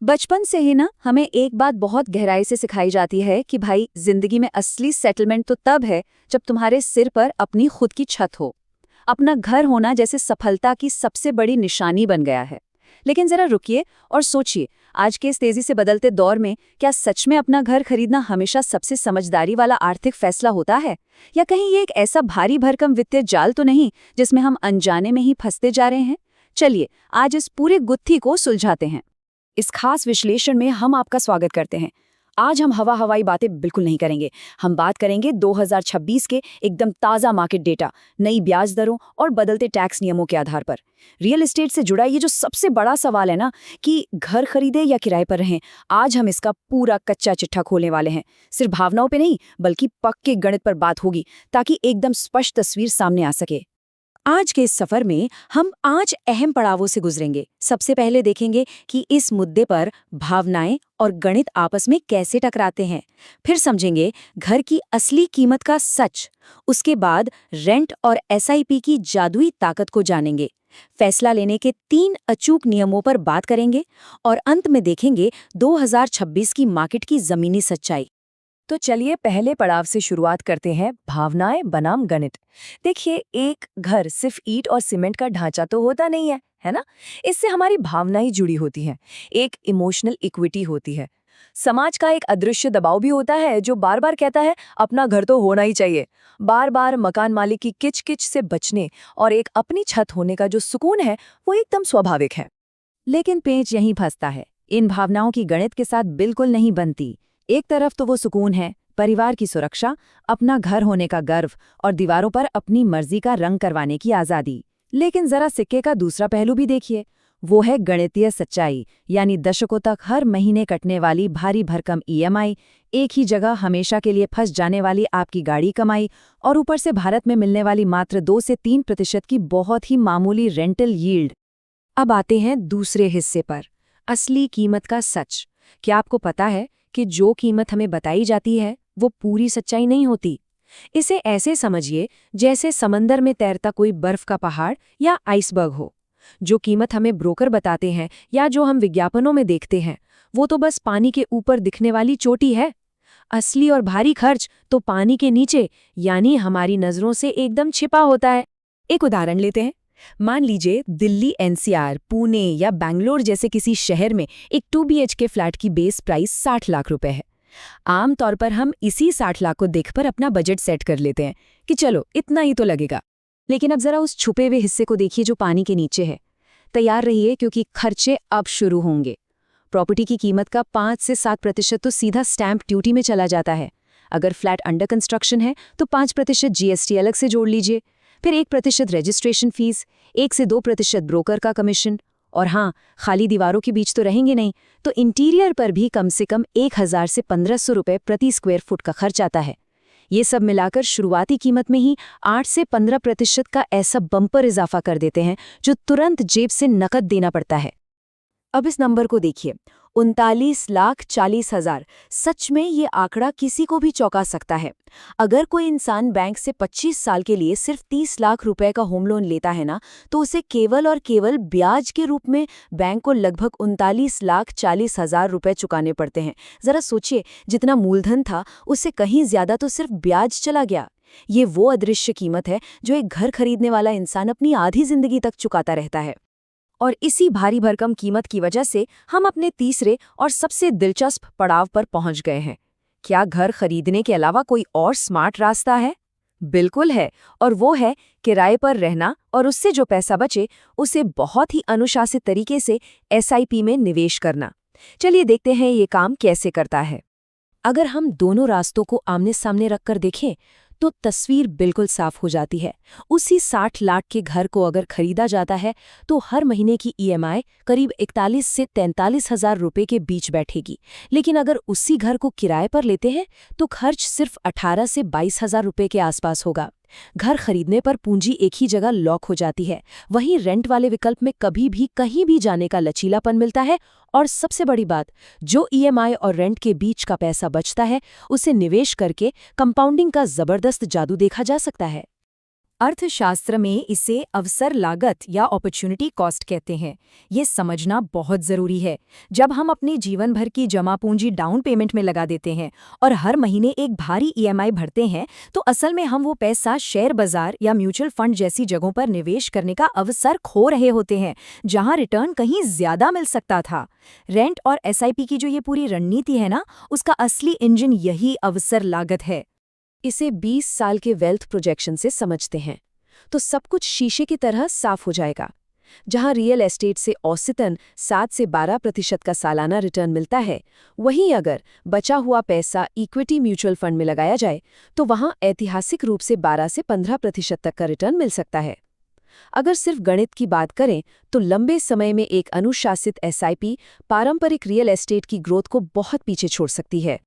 बचपन से ही ना हमें एक बात बहुत गहराई से सिखाई जाती है कि भाई जिंदगी में असली सेटलमेंट तो तब है जब तुम्हारे सिर पर अपनी खुद की छत हो। अपना घर होना जैसे सफलता की सबसे बड़ी निशानी बन गया है। लेकिन जरा रुकिए और सोचिए, आज के इस तेजी से बदलते दौर में क्या सच में अपना घर खरीदना हमेशा सबसे समझदारी वाला आर्थिक फैसला होता है, या कहीं ये एक ऐसा भारी भरकम वित्तीय जाल तो नहीं जिसमें हम अनजाने में ही फंसते जा रहे हैं। चलिए आज इस पूरी गुत्थी को सुलझाते हैं। इस खास विश्लेषण में हम आपका स्वागत करते हैं। आज हम हवाई बातें बिल्कुल नहीं करेंगे। हम बात करेंगे 2026 के एकदम ताज़ा मार्केट डेटा, नई ब्याज दरों और बदलते टैक्स नियमों के आधार पर। रियल एस्टेट से जुड़ा ये जो सबसे बड़ा सवाल है ना कि घर खरीदे या किराए पर रहें, आज हम इसका पूरा कच्चा चिट्ठा खोलने वाले हैं। सिर्फ भावनाओं पे नहीं बल्कि पक्के गणित पर बात होगी, ताकि एकदम स्पष्ट तस्वीर सामने आ सके। आज के इस सफर में हम 5 अहम पड़ावों से गुजरेंगे। सबसे पहले देखेंगे कि इस मुद्दे पर भावनाएं और गणित आपस में कैसे टकराते हैं। फिर समझेंगे घर की असली कीमत का सच। उसके बाद रेंट और एसआईपी की जादुई ताकत को जानेंगे। फैसला लेने के 3 अचूक नियमों पर बात करेंगे और अंत में देखेंगे 2026 की मार्केट की जमीनी सच्चाई। तो चलिए पहले पड़ाव से शुरुआत करते हैं, भावनाएं बनाम गणित। देखिए, एक घर सिर्फ ईंट और सीमेंट का ढांचा तो होता नहीं है ना? इससे हमारी भावनाएं जुड़ी होती हैं, एक इमोशनल इक्विटी होती है। समाज का एक अदृश्य दबाव भी होता है जो बार बार कहता है अपना घर तो होना ही चाहिए। बार बार मकान मालिक की किच किच से बचने और एक अपनी छत होने का जो सुकून है वो एकदम स्वाभाविक है। लेकिन पेंच यहीं फंसता है। इन भावनाओं की गणित के साथ बिल्कुल नहीं बनती। एक तरफ तो वो सुकून है, परिवार की सुरक्षा, अपना घर होने का गर्व और दीवारों पर अपनी मर्जी का रंग करवाने की आज़ादी। लेकिन जरा सिक्के का दूसरा पहलू भी देखिए, वो है गणितीय सच्चाई, यानी दशकों तक हर महीने कटने वाली भारी भरकम ईएमआई, एक ही जगह हमेशा के लिए फंस जाने वाली आपकी गाड़ी कमाई, और ऊपर से भारत में मिलने वाली मात्र 2 से 3% की बहुत ही मामूली रेंटल यील्ड। अब आते हैं दूसरे हिस्से पर, असली कीमत का सच। क्या आपको पता है कि जो कीमत हमें बताई जाती है वो पूरी सच्चाई नहीं होती? इसे ऐसे समझिए जैसे समंदर में तैरता कोई बर्फ का पहाड़ या आइसबर्ग हो। जो कीमत हमें ब्रोकर बताते हैं या जो हम विज्ञापनों में देखते हैं, वो तो बस पानी के ऊपर दिखने वाली चोटी है। असली और भारी खर्च तो पानी के नीचे, यानी हमारी नजरों से एकदम छिपा होता है। एक उदाहरण लेते हैं। मान लीजिए दिल्ली, एनसीआर, पुणे या बैंगलोर जैसे किसी शहर में एक 2 BHK फ्लैट की बेस प्राइस 60 लाख रुपए है। आमतौर पर हम इसी 60 लाख को देखकर अपना बजट सेट कर लेते हैं कि चलो इतना ही तो लगेगा। लेकिन अब जरा उस छुपे हुए हिस्से को देखिए जो पानी के नीचे है। तैयार रहिए क्योंकि खर्चे अब शुरू होंगे। प्रॉपर्टी की कीमत का 5 से 7% तो सीधा स्टैंप ड्यूटी में चला जाता है। अगर फ्लैट अंडर कंस्ट्रक्शन है तो 5% जीएसटी अलग से जोड़ लीजिए। फिर 1% रजिस्ट्रेशन फीस, 1 से 2% ब्रोकर का कमीशन, और हाँ, खाली दीवारों के बीच तो रहेंगे नहीं, तो इंटीरियर पर भी कम से कम 1000 से 1500 रुपये प्रति स्क्वायर फुट का खर्च आता है। ये सब मिलाकर शुरुआती कीमत में ही 8 से 15% का ऐसा बम्पर इजाफा कर देते हैं जो तुरंत जेब से नकद देना पड़ता है। अब इस नंबर को देखिए, 39,40,000। सच में ये आंकड़ा किसी को भी चौंका सकता है। अगर कोई इंसान बैंक से 25 साल के लिए सिर्फ 30 लाख रुपए का होम लोन लेता है ना, तो उसे केवल और केवल ब्याज के रूप में बैंक को लगभग 39,40,000 रुपए चुकाने पड़ते हैं। जरा सोचिए, जितना मूलधन था उससे कहीं ज्यादा तो सिर्फ ब्याज चला गया। ये वो अदृश्य कीमत है जो एक घर खरीदने वाला इंसान अपनी आधी जिंदगी तक चुकाता रहता है। और इसी भारी भरकम कीमत की वजह से हम अपने तीसरे और सबसे दिलचस्प पड़ाव पर पहुंच गए हैं। क्या घर खरीदने के अलावा कोई और स्मार्ट रास्ता है? बिल्कुल है, और वो है किराए पर रहना, और उससे जो पैसा बचे उसे बहुत ही अनुशासित तरीके से एसआईपी में निवेश करना। चलिए देखते हैं ये काम कैसे करता है। अगर हम दोनों रास्तों को आमने सामने रखकर देखें तो तस्वीर बिल्कुल साफ हो जाती है। उसी 60 लाख के घर को अगर खरीदा जाता है तो हर महीने की ईएमआई करीब 41 से 43,000 रुपये के बीच बैठेगी। लेकिन अगर उसी घर को किराए पर लेते हैं तो खर्च सिर्फ 18 से 22,000 रुपये के आसपास होगा। घर खरीदने पर पूंजी एक ही जगह लॉक हो जाती है, वहीं रेंट वाले विकल्प में कभी भी कहीं भी जाने का लचीलापन मिलता है। और सबसे बड़ी बात, जो ईएमआई और रेंट के बीच का पैसा बचता है उसे निवेश करके कंपाउंडिंग का जबरदस्त जादू देखा जा सकता है। अर्थशास्त्र में इसे अवसर लागत या अपॉर्चुनिटी कॉस्ट कहते हैं। ये समझना बहुत ज़रूरी है। जब हम अपने जीवन भर की जमा पूंजी डाउन पेमेंट में लगा देते हैं और हर महीने एक भारी ईएमआई भरते हैं, तो असल में हम वो पैसा शेयर बाजार या म्यूचुअल फंड जैसी जगहों पर निवेश करने का अवसर खो रहे होते हैं, जहां रिटर्न कहीं ज़्यादा मिल सकता था। रेंट और एसआईपी की जो ये पूरी रणनीति है ना, उसका असली इंजन यही अवसर लागत है। इसे 20 साल के वेल्थ प्रोजेक्शन से समझते हैं तो सब कुछ शीशे की तरह साफ हो जाएगा। जहां रियल एस्टेट से औसतन 7 से 12% का सालाना रिटर्न मिलता है, वहीं अगर बचा हुआ पैसा इक्विटी म्यूचुअल फंड में लगाया जाए तो वहां ऐतिहासिक रूप से 12 से 15% तक का रिटर्न मिल सकता है। अगर सिर्फ गणित की बात करें तो लंबे समय में एक अनुशासित एसआईपी पारंपरिक रियल एस्टेट की ग्रोथ को बहुत पीछे छोड़ सकती है।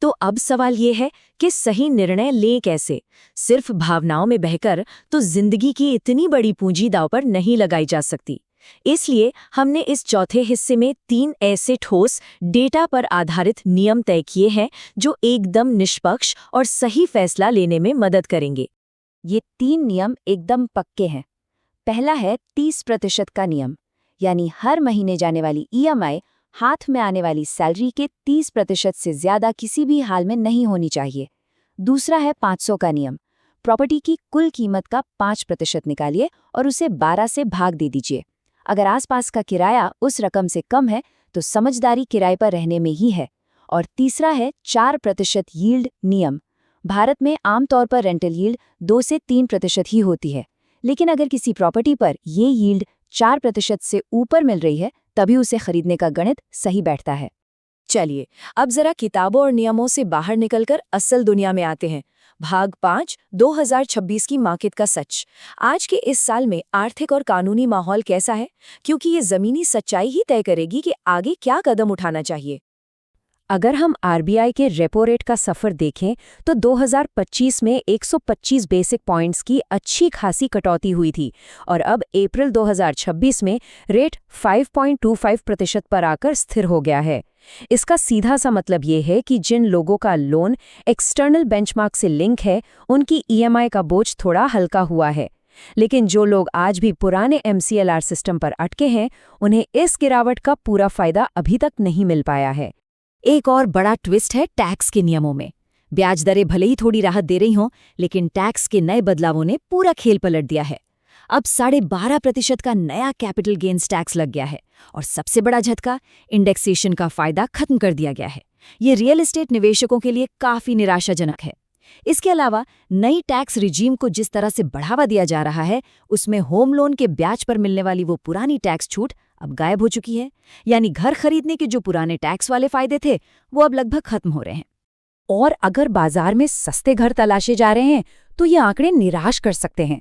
तो अब सवाल ये है कि सही निर्णय लें कैसे? सिर्फ भावनाओं में बहकर तो जिंदगी की इतनी बड़ी पूंजी दांव पर नहीं लगाई जा सकती। इसलिए हमने इस चौथे हिस्से में 3 ऐसे ठोस डेटा पर आधारित नियम तय किए हैं जो एकदम निष्पक्ष और सही फैसला लेने में मदद करेंगे। ये 3 नियम एकदम पक्के हैं। पहला है 30% का नियम, यानी हर महीने जाने वाली ईएमआई हाथ में आने वाली सैलरी के 30% से ज्यादा किसी भी हाल में नहीं होनी चाहिए। दूसरा है 500 का नियम, प्रॉपर्टी की कुल कीमत का 5% निकालिए और उसे 12 से भाग दे दीजिए। अगर आसपास का किराया उस रकम से कम है तो समझदारी किराए पर रहने में ही है। और तीसरा है 4% यील्ड नियम। भारत में आमतौर पर रेंटल यील्ड 2 से 3% ही होती है, लेकिन अगर किसी प्रॉपर्टी पर ये यील्ड 4% से ऊपर मिल रही है तभी उसे खरीदने का गणित सही बैठता है। चलिए अब जरा किताबों और नियमों से बाहर निकलकर असल दुनिया में आते हैं। भाग 5, 2026 की मार्केट का सच। आज के इस साल में आर्थिक और कानूनी माहौल कैसा है, क्योंकि ये जमीनी सच्चाई ही तय करेगी कि आगे क्या कदम उठाना चाहिए। अगर हम आरबीआई के रेपो रेट का सफ़र देखें तो 2025 में 125 बेसिक पॉइंट्स की अच्छी खासी कटौती हुई थी और अब अप्रैल 2026 में रेट 5.25% पर आकर स्थिर हो गया है। इसका सीधा सा मतलब ये है कि जिन लोगों का लोन एक्सटर्नल बेंचमार्क से लिंक है, उनकी ईएमआई का बोझ थोड़ा हल्का हुआ है। लेकिन जो लोग आज भी पुराने एमसीएलआर सिस्टम पर अटके हैं, उन्हें इस गिरावट का पूरा फायदा अभी तक नहीं मिल पाया है। एक और बड़ा ट्विस्ट है टैक्स के नियमों में। ब्याज दरें भले ही थोड़ी राहत दे रही हों, लेकिन टैक्स के नए बदलावों ने पूरा खेल पलट दिया है। अब 12.5% का नया कैपिटल गेन्स टैक्स लग गया है और सबसे बड़ा झटका, इंडेक्सेशन का फायदा खत्म कर दिया गया है। ये रियल एस्टेट निवेशकों के लिए काफी निराशाजनक है। इसके अलावा नई टैक्स रिजीम को जिस तरह से बढ़ावा दिया जा रहा है, उसमें होम लोन के ब्याज पर मिलने वाली वो पुरानी टैक्स छूट अब गायब हो चुकी है। यानी घर खरीदने के जो पुराने टैक्स वाले फायदे थे, वो अब लगभग खत्म हो रहे हैं। और अगर बाजार में सस्ते घर तलाशे जा रहे हैं तो ये आंकड़े निराश कर सकते हैं।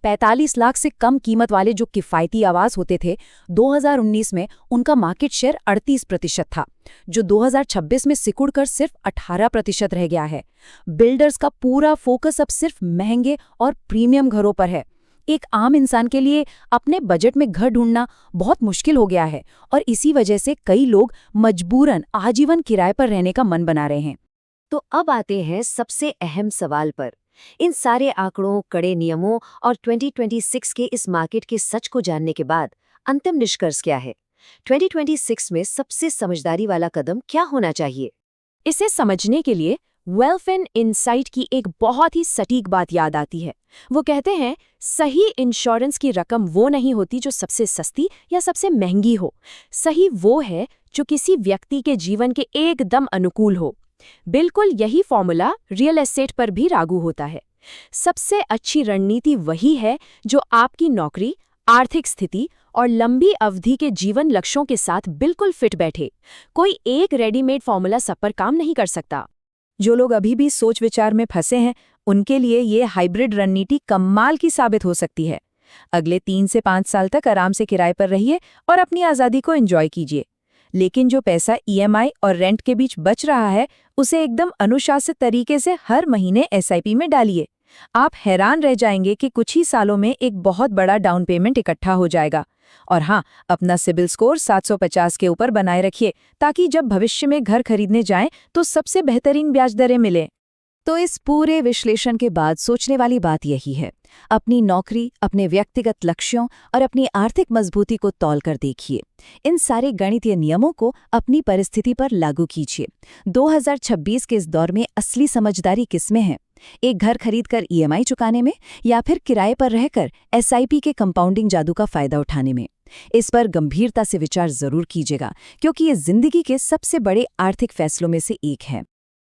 45 लाख से कम कीमत वाले जो किफ़ायती आवास होते थे, 2019 में उनका मार्केट शेयर 38% था, जो 2026 में सिकुड़कर सिर्फ 18% रह गया है। बिल्डर्स का पूरा फोकस अब सिर्फ महंगे और प्रीमियम घरों पर है। एक आम इंसान के लिए अपने बजट में घर ढूंढना बहुत मुश्किल हो गया है और इसी वजह से कई लोग मजबूरन आजीवन किराए पर रहने का मन बना रहे हैं। तो अब आते हैं सबसे अहम सवाल पर। इन सारे आंकड़ों, कड़े नियमों और 2026 के इस मार्केट के सच को जानने के बाद अंतिम निष्कर्ष क्या है? 2026 में सबसे समझदारी वाला कदम क्या होना चाहिए? इसे समझने के लिए वेल्फिन इनसाइट की एक बहुत ही सटीक बात याद आती है। वो कहते हैं, सही इंश्योरेंस की रकम वो नहीं होती जो सबसे सस्ती या सबसे महंगी हो। सही वो है जो किसी व्यक्ति के जीवन के एकदम अनुकूल हो। बिल्कुल यही फॉर्मूला रियल एस्टेट पर भी लागू होता है। सबसे अच्छी रणनीति वही है जो आपकी नौकरी, आर्थिक स्थिति और लंबी अवधि के जीवन लक्ष्यों के साथ बिल्कुल फिट बैठे। कोई एक रेडीमेड फॉर्मूला सब पर काम नहीं कर सकता। जो लोग अभी भी सोच विचार में फंसे हैं, उनके लिए ये हाइब्रिड रणनीति कमाल की साबित हो सकती है। अगले 3 से 5 साल तक आराम से किराए पर रहिए और अपनी आज़ादी को एंजॉय कीजिए। लेकिन जो पैसा ईएमआई और रेंट के बीच बच रहा है, उसे एकदम अनुशासित तरीके से हर महीने एसआईपी में डालिए। आप हैरान रह जाएंगे कि कुछ ही सालों में एक बहुत बड़ा डाउन पेमेंट इकट्ठा हो जाएगा। और हाँ, अपना सिबिल स्कोर 750 के ऊपर बनाए रखिए ताकि जब भविष्य में घर खरीदने जाएं तो सबसे बेहतरीन ब्याज दरें मिलें। तो इस पूरे विश्लेषण के बाद सोचने वाली बात यही है, अपनी नौकरी, अपने व्यक्तिगत लक्ष्यों और अपनी आर्थिक मजबूती को तौल कर देखिए। इन सारे गणितीय नियमों को अपनी परिस्थिति पर लागू कीजिए। 2026 के इस दौर में असली समझदारी किसमें है? एक घर खरीदकर ईएमआई चुकाने में, या फिर किराए पर रहकर एसआईपी के कंपाउंडिंग जादू का फायदा उठाने में? इस पर गंभीरता से विचार जरूर कीजिएगा, क्योंकि ये जिंदगी के सबसे बड़े आर्थिक फैसलों में से एक है।